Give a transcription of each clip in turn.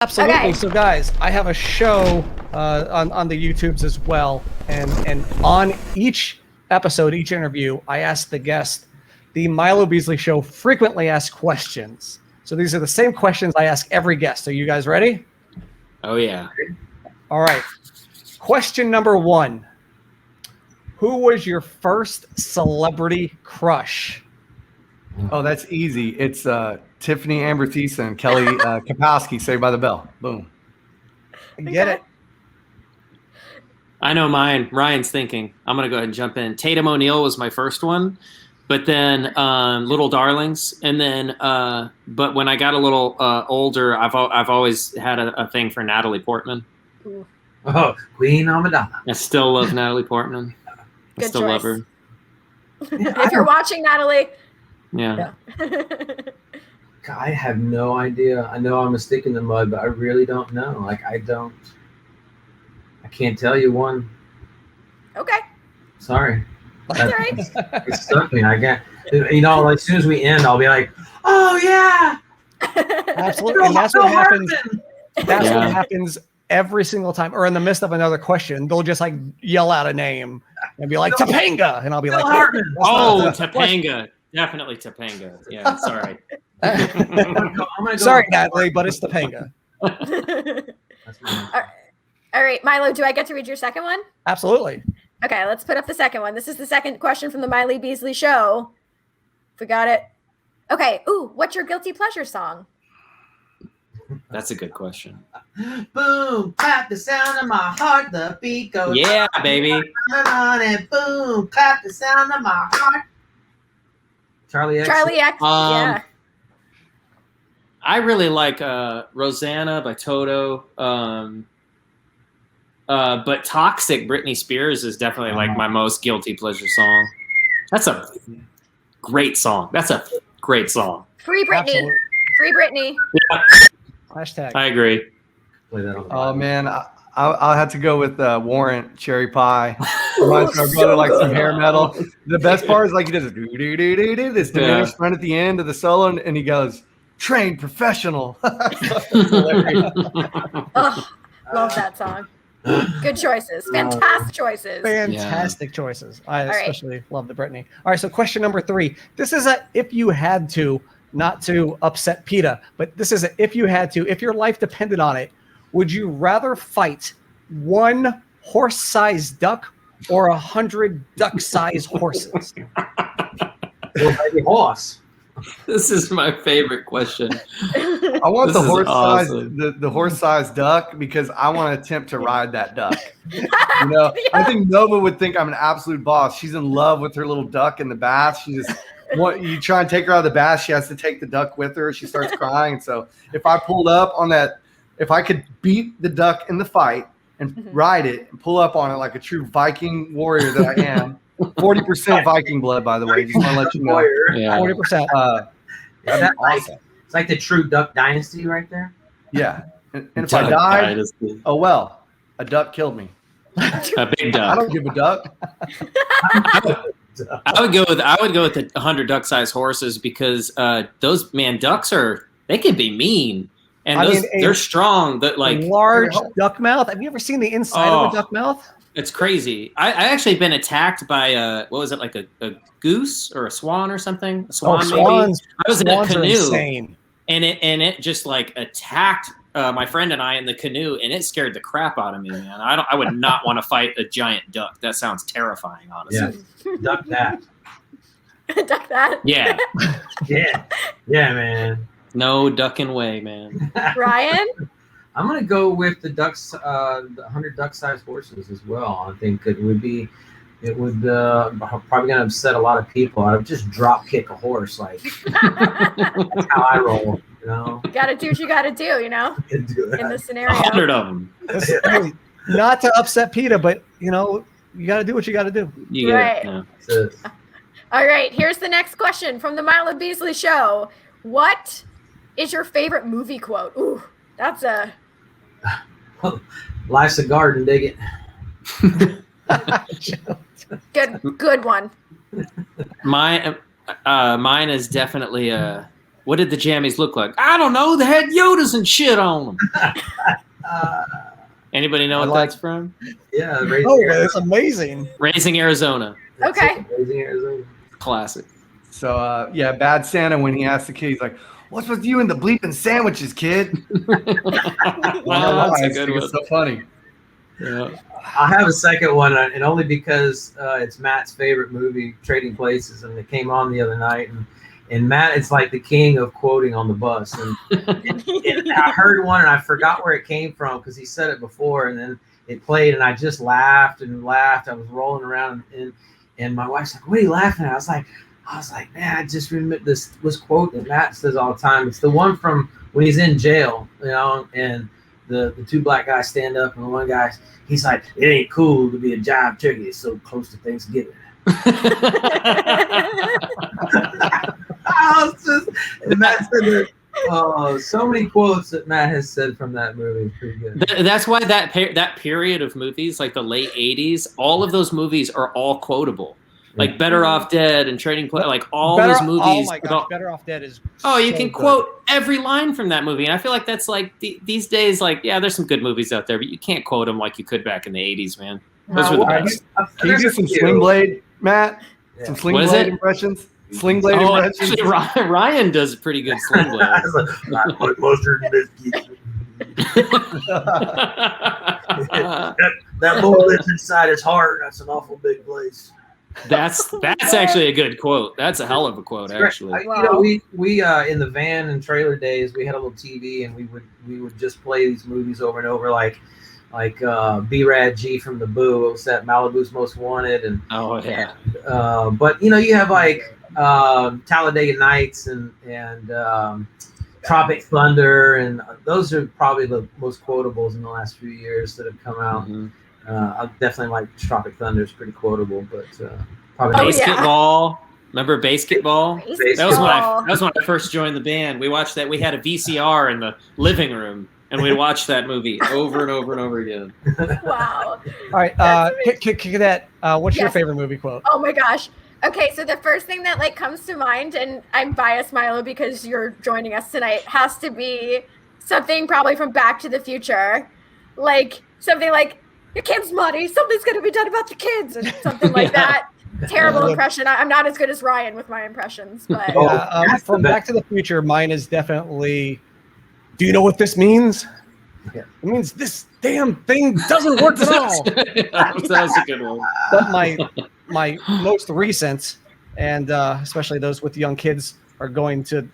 Absolutely. Okay. So, guys, I have a show on the YouTubes as well, and on each episode, each interview, I ask the guest the Milo Beasley Show frequently asked questions. So these are the same questions I ask every guest. Are you guys ready? Oh yeah. All right. Question number 1: who was your first celebrity crush? Oh, that's easy. It's Tiffany Amber Thiessen and Kelly Kapowski, Saved by the Bell. Boom. Get it? I know mine. Ryan's thinking. I'm gonna go ahead and jump in. Tatum O'Neal was my first one, but then Little Darlings, and then but when I got a little older, I've always had a thing for Natalie Portman. Oh, Queen Amidala. I still love Natalie Portman. I Good still choice. love her. If you're watching, Natalie. Yeah. I have no idea. I know I'm a stick in the mud, but I really don't know. Like, I can't tell you one. Okay. Sorry. That's all right. It stuck me. I can't. You know, like, as soon as we end, I'll be like, "Oh yeah, Absolutely. And that's what happens. That's Yeah. what happens every single time, or in the midst of another question, they'll just like yell out a name and be like Topanga, and I'll be like, Hartman. Oh, Topanga. Definitely Topanga. Yeah, sorry. I'm gonna go sorry, with- Natalie, but it's Topanga. That's mine. All right, Milo, do I get to read your second one? Absolutely. Okay, let's put up the second one. This is the second question from the Milo Beasley Show. If we got it. Okay. Ooh, what's your guilty pleasure song? That's a good question. Boom, clap the sound of my heart, the beat goes. Yeah, baby. On and boom, clap the sound of my heart. Charlie X. Charlie X. Yeah. I really like Rosanna by Toto. But Toxic Britney Spears is definitely like my most guilty pleasure song. That's a great song. Free Britney. Absolutely. Free Britney. Yeah, Hashtag. I agree. Play that on the Oh man, I'll have to go with Warrant Cherry Pie. Reminds my brother like some hair metal. The best part is like he does a do this diminished run at the end of the solo, and he goes, "Trained professional." Oh, love that song. Good choices. Fantastic choices. Fantastic choices. I right. especially love the Britney. All right, so question number 3. This is a if you had to, not to upset PETA, but this is a if you had to, if your life depended on it, would you rather fight one horse-sized duck or 100 duck-sized horses? Little baby horse. This is my favorite question. I want This the is horse-sized awesome. the horse-sized duck because I want to attempt to ride that duck. You know, I think Nova would think I'm an absolute boss. She's in love with her little duck in the bath. She just you try and take her out of the bath, she has to take the duck with her. She starts crying. So if I pulled up on that, if I could beat the duck in the fight and ride it and pull up on it like a true Viking warrior that I am, 40% Viking blood, by the way. Just want to let you know. Yeah. 40%. That'd that be like- awesome. It's like the true Duck Dynasty right there. Yeah. And if I died, oh well, a duck killed me. A big I duck. don't give a duck. I would go with the 100 duck-sized horses because those ducks they can be mean and they're strong. That like large duck mouth. Have you ever seen the inside of a duck mouth? It's crazy. I actually been attacked by what was it, like a goose or a swan or something? A swan, Swans. maybe. I was in a Swans are canoe insane. and it just like attacked my friend and I in the canoe, and it scared the crap out of me, man. I would not want to fight a giant duck. That sounds terrifying, honestly. Yeah. Duck that. Duck that. Yeah. Yeah. Yeah, man. No ducking way, man. Ryan? I'm gonna go with the ducks, the 100 duck-sized horses as well. I think it would probably gonna upset a lot of people. I would just drop kick a horse, like that's how I roll. You know, You gotta do what you gotta do, you know, Can do it. in this scenario. 100 of them. Hey, not to upset PETA, but you know, you got to do what you got to do. You get Right. it. Yeah. So, All right, here's the next question from the Milo Beasley Show. What is your favorite movie quote? Ooh, that's a life's a garden, dig it. good one. Mine is definitely What did the jammies look like? I don't know. They had Yodas and shit on them. Anybody know what that's from? Yeah. It's amazing. Raising Arizona. Okay. Raising Arizona. Classic. So yeah, Bad Santa, when he asked the kid, he's like, "What's with you and the bleeping sandwiches, kid?" Wow, that's a good one. It's so funny. Yeah. I have a second one, and only because it's Matt's favorite movie, Trading Places, and it came on the other night. And Matt is like the king of quoting on the bus. And I heard one, and I forgot where it came from because he said it before, and then it played, and I just laughed and laughed. I was rolling around, and my wife's like, "What are you laughing at?" I was like, man, I just remember this quote that Matt says all the time. It's the one from when he's in jail, and the two black guys stand up, and the one guy, he's like, "It ain't cool to be a jive turkey. It's so close to Thanksgiving." And Matt said that. Oh, so many quotes that Matt has said from that movie. Pretty good. That's why that period of movies, like the late 80s, all of those movies are all quotable. Like Better Off Dead and Trading Places, like those movies. Oh my gosh, Better Off Dead is. You can quote every line from that movie, and I feel like that's like these days. Like, yeah, there's some good movies out there, but you can't quote them like you could back in the 80s, man. Those were the best. Can you do some Sling Blade, Matt? Yeah. Some Sling Blade impressions. Sling Blade impressions. Actually, Ryan does a pretty good Sling Blade. I put mustard in biscuits. that boy lives inside his heart. That's an awful big place. That's actually a good quote. That's a hell of a quote, actually. We in the van and trailer days, we had a little TV, and we would just play these movies over and over, like B-Rad G from the Boo. It was that Malibu's Most Wanted, and but you have like Talladega Nights and Tropic Thunder, and those are probably the most quotables in the last few years that have come out. Mm-hmm. I definitely like Tropic Thunder. It's pretty quotable, but probably Basketball. Remember Basketball? Basketball. That was when I first joined the band. We watched that. We had a VCR in the living room, and we watched that movie over and over and over again. Wow. All right, Cadet, what's your favorite movie quote? Oh my gosh. Okay, so the first thing that comes to mind, and I'm biased, Milo, because you're joining us tonight, has to be something probably from Back to the Future, like something like, "Your kid's money, something's going to be done about your kids," or something like that. Terrible impression. I'm not as good as Ryan with my impressions, but from Back to the Future, mine is definitely, "Do you know what this means? Yeah. It means this damn thing doesn't work at all." That was a good one. But my most recent, and especially those with young kids, are going to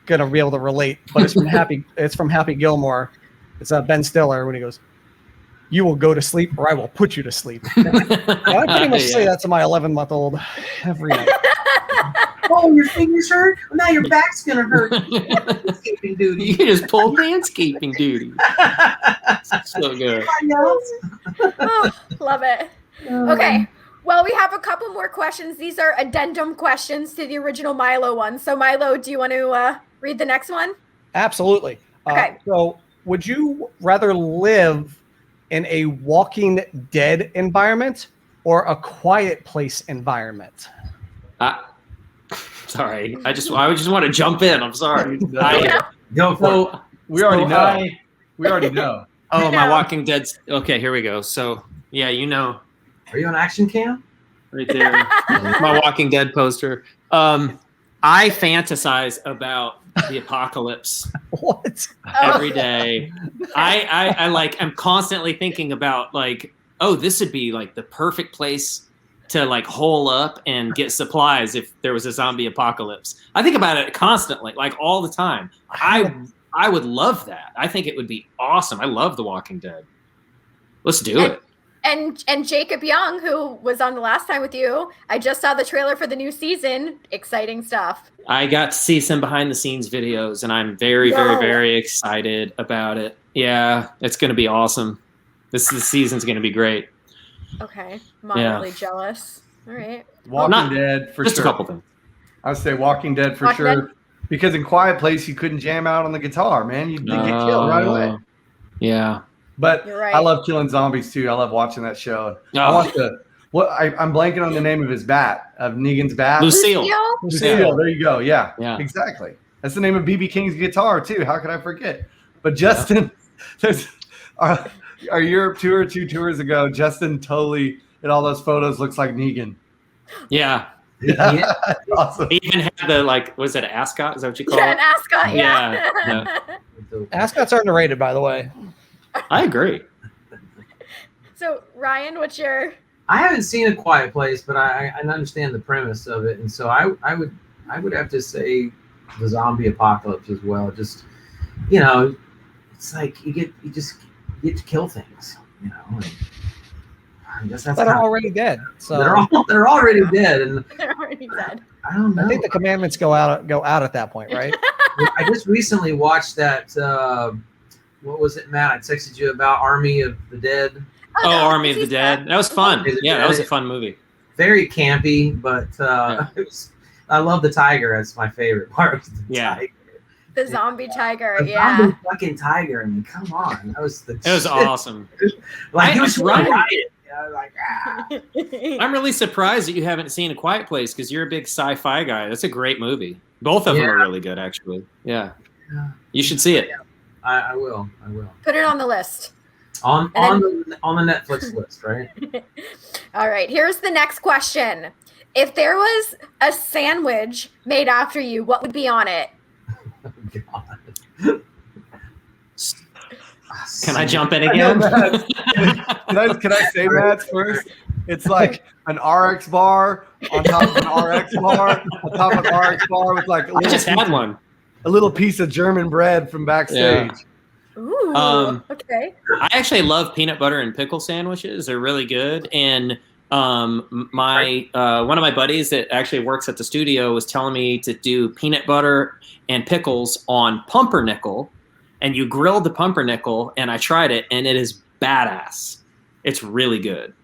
be able to relate. But it's from Happy Gilmore. It's Ben Stiller when he goes, "You will go to sleep, or I will put you to sleep." I pretty much say that to my 11-month-old every night. "Oh, your fingers hurt? Well, now your back's gonna hurt." Landscaping duty. You just pulled landscaping duty. So good. Oh, love it. Okay. Well, we have a couple more questions. These are addendum questions to the original Milo one. So, Milo, do you want to read the next one? Absolutely. Okay. So, would you rather live in a Walking Dead environment or a Quiet Place environment? Sorry, I just want to jump in. I'm sorry. Go for it. We already know. We already know. Oh, my Walking Dead. Okay, here we go. So, yeah, Are you on Action Cam? Right there. My Walking Dead poster. I fantasize about the apocalypse. What? Every day. I'm constantly thinking about this would be like the perfect place to hole up and get supplies if there was a zombie apocalypse. I think about it constantly, all the time. I would love that. I think it would be awesome. I love The Walking Dead. Let's do it. And Jacob Young, who was on the last time with you, I just saw the trailer for the new season. Exciting stuff. I got to see some behind the scenes videos, and I'm very, very, very excited about it. Yeah, it's going to be awesome. This season's going to be great. Okay, moderately jealous. All right. Walking Dead for just sure. A couple things. I would say Walking Dead for sure. Dead? Because in Quiet Place, you couldn't jam out on the guitar, man. You'd get killed right away. Yeah. But You're right. I love killing zombies too. I love watching that show. I watch I'm blanking on the name of his bat, of Negan's bat. Lucille. Lucille. There you go. Yeah. Exactly. That's the name of BB King's guitar too. How could I forget? But Justin, our Europe tour 2 tours ago, Justin totally in all those photos looks like Negan. Yeah. Yeah. Awesome. He even had the was it an ascot? Is that what you call Yeah, it? an ascot. Yeah. Yeah. Ascots are underrated, by the way. I agree. So Ryan, what's your? I haven't seen A Quiet Place, but I understand the premise of it, and so I would have to say the zombie apocalypse as well. Just it's like you get to kill things, and I guess that's But are already dead. So they're already dead, and They're already dead. I don't know. I think the commandments go out at that point, right? I just recently watched that. What was it, Matt? I texted you about Army of the Dead. Oh, Army of the Dead. That was fun. Yeah, that was a fun movie. Very campy, but I love the tiger. That's my favorite part. Of the tiger. The zombie tiger. The Yeah. zombie fucking tiger. I mean, come on. That was It was awesome. Like, I was right. I'm I'm really surprised that you haven't seen A Quiet Place because you're a big sci-fi guy. That's a great movie. Both of them are really good, actually. Yeah. You should see it. I will. Put it on the list. On the Netflix list, right? All right. Here's the next question. If there was a sandwich made after you, what would be on it? Oh, God. Can I jump in again? Can I say Matt's first? It's like an RX bar on top of an RX bar on top of an RX bar with like I just had one. a little piece of German bread from backstage. Yeah. Ooh. Okay. I actually love peanut butter and pickle sandwiches. They're really good. And my one of my buddies that actually works at the studio was telling me to do peanut butter and pickles on pumpernickel. And you grilled the pumpernickel, and I tried it, and it is badass. It's really good.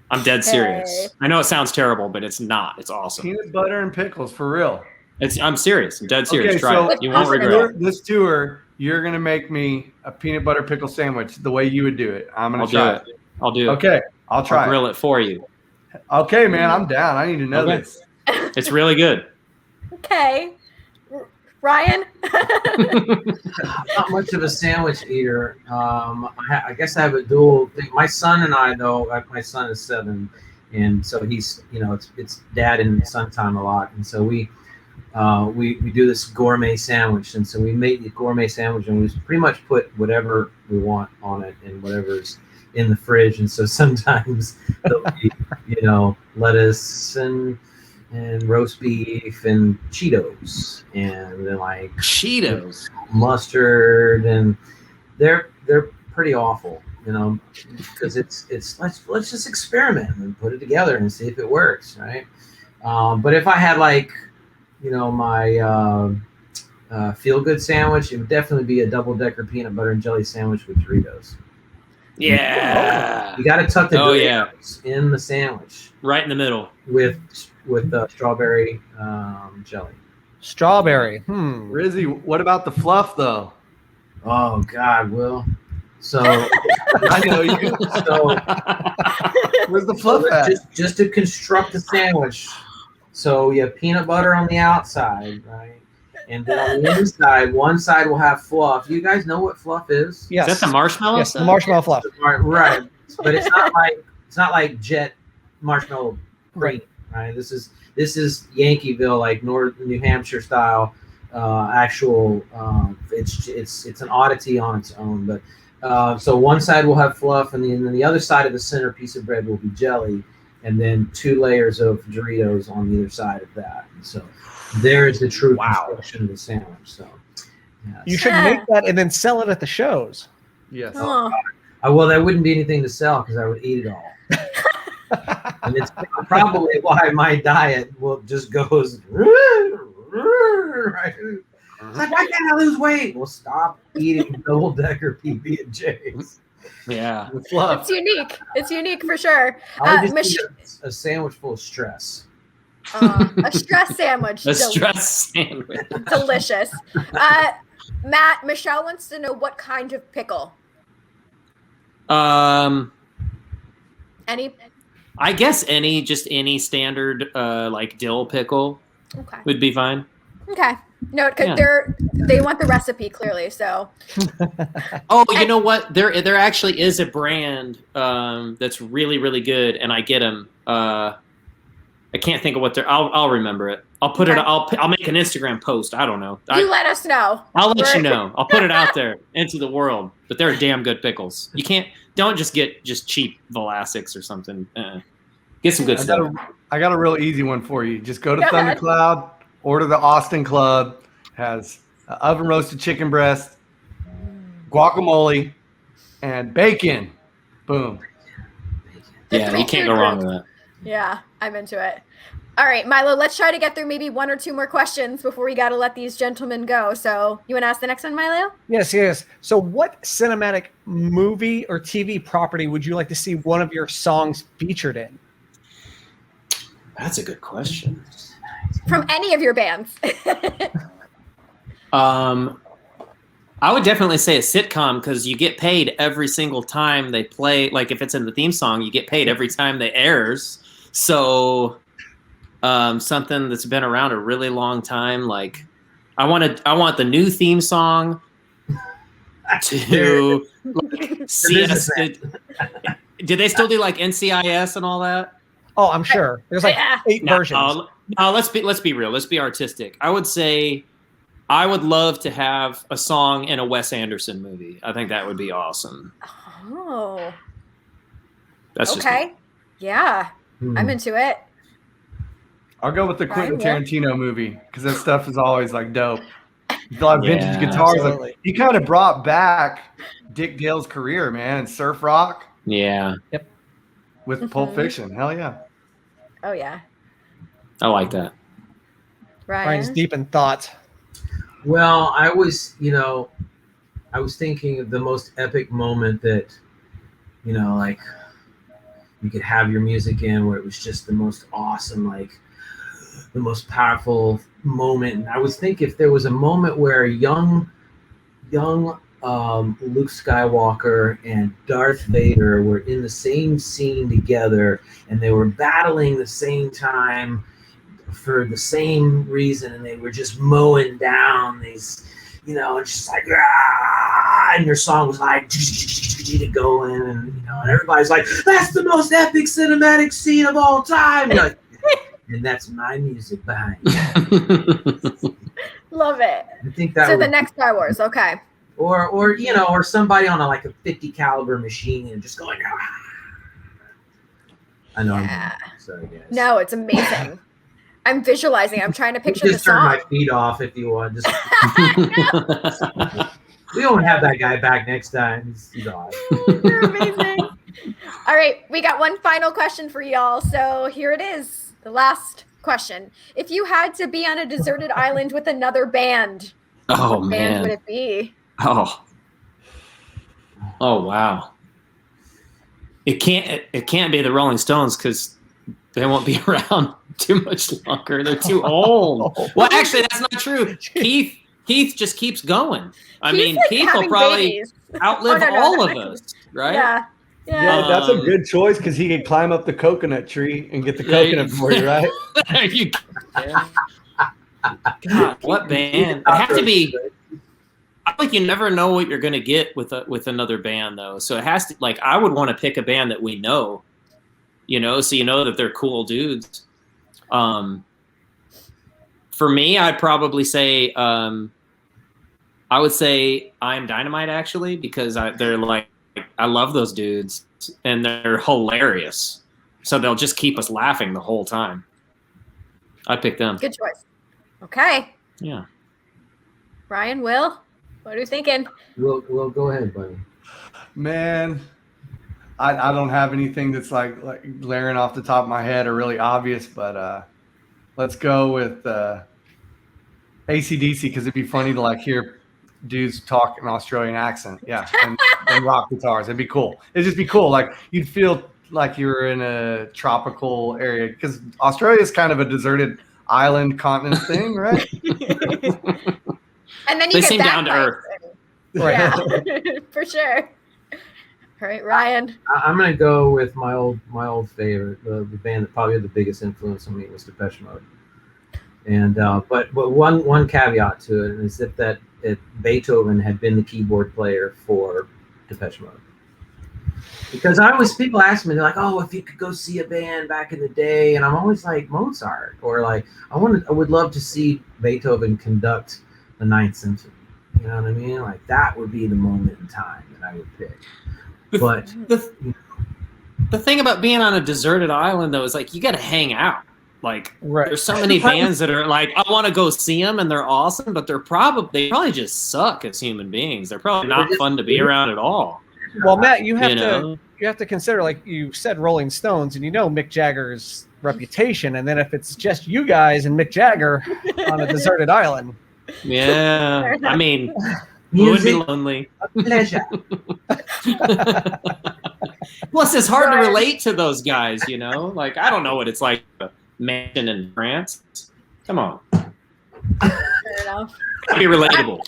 I'm dead serious. I know it sounds terrible, but it's not. It's awesome. Peanut butter and pickles, for real. I'm serious. I'm dead serious. Okay, Try so it. You won't regret it. This tour, you're going to make me a peanut butter pickle sandwich the way you would do it. I'm going to try it. I'll do it. Okay, I'll try I'll grill it for you. Okay, man, I'm down. I need to know this. It's really good. Okay. Ryan? Not much of a sandwich eater. I guess I have a dual thing. My son and I, though, my son is 7, and so he's, it's dad and son time a lot, and so we do this gourmet sandwich, and so we make the gourmet sandwich, and we pretty much put whatever we want on it and whatever's in the fridge, and so sometimes there'll be, lettuce and roast beef and Cheetos and then like Cheetos, mustard, and they're pretty awful, because it's let's just experiment and put it together and see if it works, right? But if I had my feel good sandwich, it would definitely be a double-decker peanut butter and jelly sandwich with Doritos. Yeah, you got to tuck the Doritos in the sandwich, right in the middle with strawberry jelly. Strawberry. Rizzy, what about the fluff though? Oh God, Will. So I know you. So where's the fluff at? Just to construct the sandwich. So you have peanut butter on the outside, right? And then on the inside, one side will have fluff. You guys know what fluff is? Yes. Is that the marshmallow? Yes, the marshmallow fluff. Right. But it's not like jet marshmallow cream, right? This is Yankeeville, like New Hampshire style. Actual, it's an oddity on its own. But so one side will have fluff, and then the other side of the center piece of bread will be jelly, and then 2 layers of Doritos on either side of that. And so there is the true construction of the sandwich. So yes. You should make that and then sell it at the shows. Yes. Oh. Well, there wouldn't be anything to sell because I would eat it all. And it's probably why my diet just goes right. It's like, why can't I lose weight? Well, stop eating double-decker PB&Js. Yeah, The fluff. It's unique. It's unique for sure. I just eat a sandwich full of stress. A stress sandwich. a stress sandwich. Delicious. Matt, Michelle wants to know what kind of pickle. Any? I guess any standard like dill pickle Okay. would be fine. Okay. No, because Yeah. they want the recipe clearly. So. Oh, you know what? There actually is a brand that's really really good, and I get them. I can't think of what they're. I'll remember it. I'll put it. Okay. I'll make an Instagram post. I don't know. You let us know. I'll let you know. I'll put it out there into the world. But they're damn good pickles. You can't. Don't just get cheap Vlasics or something. Get some good stuff. I got a real easy one for you. Just go to Go ahead. Thundercloud, order the Austin Club. Has oven roasted chicken breast, guacamole, and bacon. Boom. Yeah, you can't go wrong with that. Yeah, I'm into it. All right, Milo, let's try to get through maybe one or two more questions before we got to let these gentlemen go. So you want to ask the next one, Milo? Yes. So what cinematic movie or TV property would you like to see one of your songs featured in? That's a good question. From any of your bands. I would definitely say a sitcom because you get paid every single time they play. Like if it's in the theme song, you get paid every time they airs. So something that's been around a really long time. Like I want the new theme song to like, CS. Did they still do like NCIS and all that? Oh, I'm sure. There's like 8 versions. No, let's be real. Let's be artistic. I would say I would love to have a song in a Wes Anderson movie. I think that would be awesome. Oh. That's okay. Yeah. I'm into it. I'll go with the Quentin Tarantino movie because that stuff is always like dope. A lot of vintage guitars. Like, he kind of brought back Dick Dale's career, man, and surf rock. Yeah. Yep. With Pulp Fiction. Hell yeah. Oh, yeah. I like that. Ryan's deep in thought. Well, I was thinking of the most epic moment that, like you could have your music in where it was just the most awesome, like the most powerful moment. And I was thinking if there was a moment where young Luke Skywalker and Darth Vader were in the same scene together and they were battling the same time for the same reason, and they were just mowing down these, it's just like, and your song was like going, and and everybody's like, that's the most epic cinematic scene of all time. You're like, and that's my music behind it. Love it. I think that. So the next Star Wars, okay. Or somebody on a 50 caliber machine and just going. I know. Yeah. Sorry, guys. No, it's amazing. I'm visualizing. I'm trying to picture the just turn song. my feet off if you want. Just we don't have that guy back next time. He's awesome. You're amazing. All right, we got one final question for y'all. So here it is, the last question. If you had to be on a deserted island with another band, what band would it be? Oh wow. It can't be the Rolling Stones because they won't be around too much longer. They're too old. Well, actually, that's not true. Keith just keeps going. Keith will probably outlive all of us, right? Yeah. Yeah, that's a good choice because he can climb up the coconut tree and get the coconut for you, right? There you go. God, what band? It has to be. I think you never know what you're going to get with another band, though. So it has to. Like, I would want to pick a band that we know, so that they're cool dudes. For me, I'd probably say, I would say I'm Dynamite actually because they're like I love those dudes and they're hilarious, so they'll just keep us laughing the whole time. I picked them. Good choice. Okay. Yeah. Ryan, Will, what are you thinking? Will, go ahead, buddy. Man, I don't have anything that's like glaring off the top of my head or really obvious, but let's go with AC/DC because it'd be funny to hear dudes talk an Australian accent, and rock guitars. It'd be cool. It'd just be cool. Like you'd feel like you're in a tropical area because Australia is kind of a deserted island continent thing, right? And then they seem down to earth. Yeah, for sure. All right, Ryan. I'm gonna go with my old favorite, the band that probably had the biggest influence on me was Depeche Mode. And but one caveat to it is that Beethoven had been the keyboard player for Depeche Mode. Because people ask me, they're like, "Oh, if you could go see a band back in the day," and I'm always like Mozart, or like I would love to see Beethoven conduct the Ninth Symphony. You know what I mean? Like that would be the moment in time that I would pick. But the thing about being on a deserted island though is like you got to hang out. Like there's so many bands that are like, I want to go see them and they're awesome, but they probably just suck as human beings. They're probably not fun to be around at all. Well, Matt, you have to consider, like you said, Rolling Stones, and Mick Jagger's reputation. And then if it's just you guys and Mick Jagger on a deserted island, yeah, I mean, it would be lonely. Pleasure. Plus, it's hard to relate to those guys. Like I don't know what it's like to mansion in France. Come on, Fair enough. Be relatable.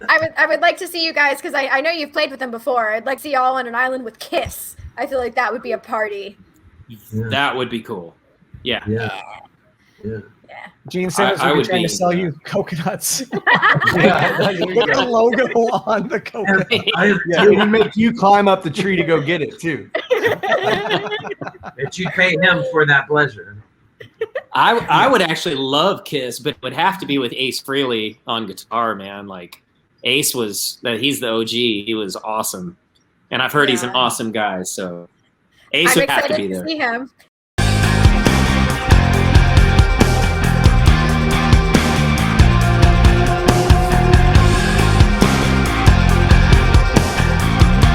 I would like to see you guys, because I know you've played with them before. I'd like to see y'all on an island with Kiss. I feel like that would be a party. Yeah. That would be cool. Yeah. Gene Simmons would be trying to sell you coconuts. Put the logo on the coconut. He make you climb up the tree to go get it too. That you pay him for that pleasure. I would actually love Kiss, but it would have to be with Ace Frehley on guitar, man. Like Ace he's the OG. He was awesome, and I've heard he's an awesome guy. So Ace would have to be there. See him.